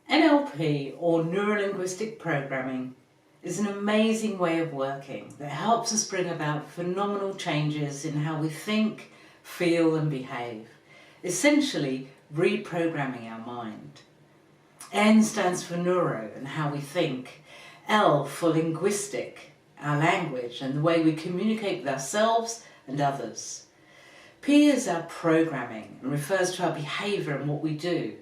NLP, or Neuro-Linguistic Programming, is an amazing way of working that helps us bring about phenomenal changes in how we think, feel and behave, essentially reprogramming our mind. N stands for neuro and how we think, L for linguistic, our language and the way we communicate with ourselves and others. P is our programming and refers to our behaviour and what we do.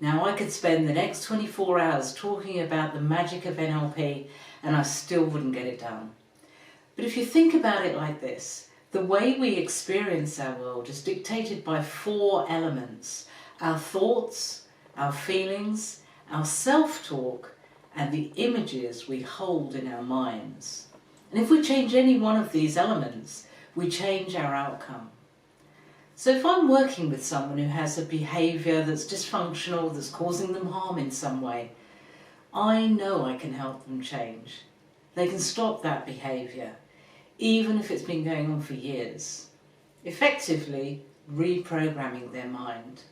Now, I could spend the next 24 hours talking about the magic of NLP and I still wouldn't get it done. But if you think about it like this, the way we experience our world is dictated by 4 elements: our thoughts, our feelings, our self-talk and the images we hold in our minds. And if we change any one of these elements, we change our outcome. So if I'm working with someone who has a behaviour that's dysfunctional, that's causing them harm in some way, I know I can help them change. They can stop that behaviour, even if it's been going on for years, effectively reprogramming their mind.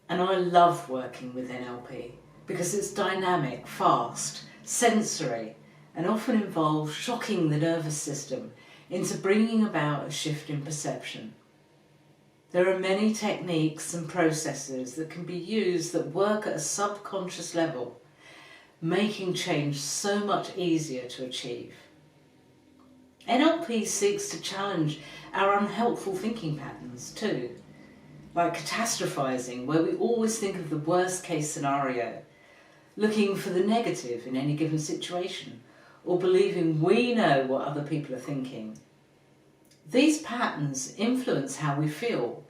And I love working with NLP because it's dynamic, fast, sensory, and often involves shocking the nervous system into bringing about a shift in perception. There are many techniques and processes that can be used that work at a subconscious level, making change so much easier to achieve. NLP seeks to challenge our unhelpful thinking patterns too, like catastrophizing, where we always think of the worst case scenario, looking for the negative in any given situation, or believing we know what other people are thinking. These patterns influence how we feel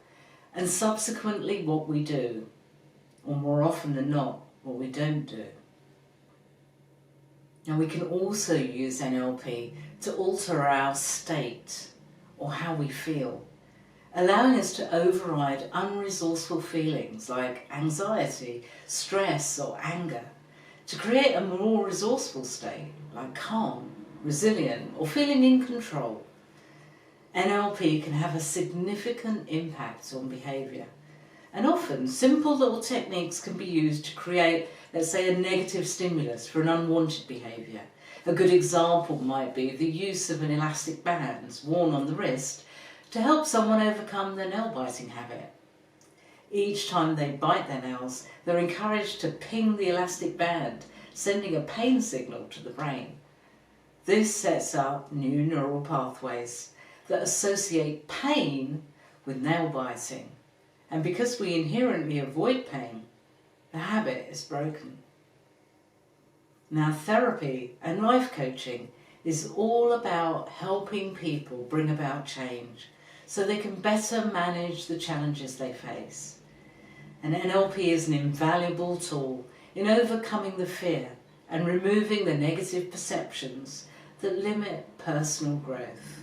and subsequently what we do, or more often than not, what we don't do. Now, we can also use NLP to alter our state or how we feel, allowing us to override unresourceful feelings like anxiety, stress or anger, to create a more resourceful state like calm, resilient or feeling in control. NLP can have a significant impact on behaviour, and often simple little techniques can be used to create, let's say, a negative stimulus for an unwanted behaviour. A good example might be the use of an elastic band worn on the wrist to help someone overcome their nail biting habit. Each time they bite their nails, they're encouraged to ping the elastic band, sending a pain signal to the brain. This sets up new neural pathways that associate pain with nail biting. And because we inherently avoid pain, the habit is broken. Now, therapy and life coaching is all about helping people bring about change so they can better manage the challenges they face. And NLP is an invaluable tool in overcoming the fear and removing the negative perceptions that limit personal growth.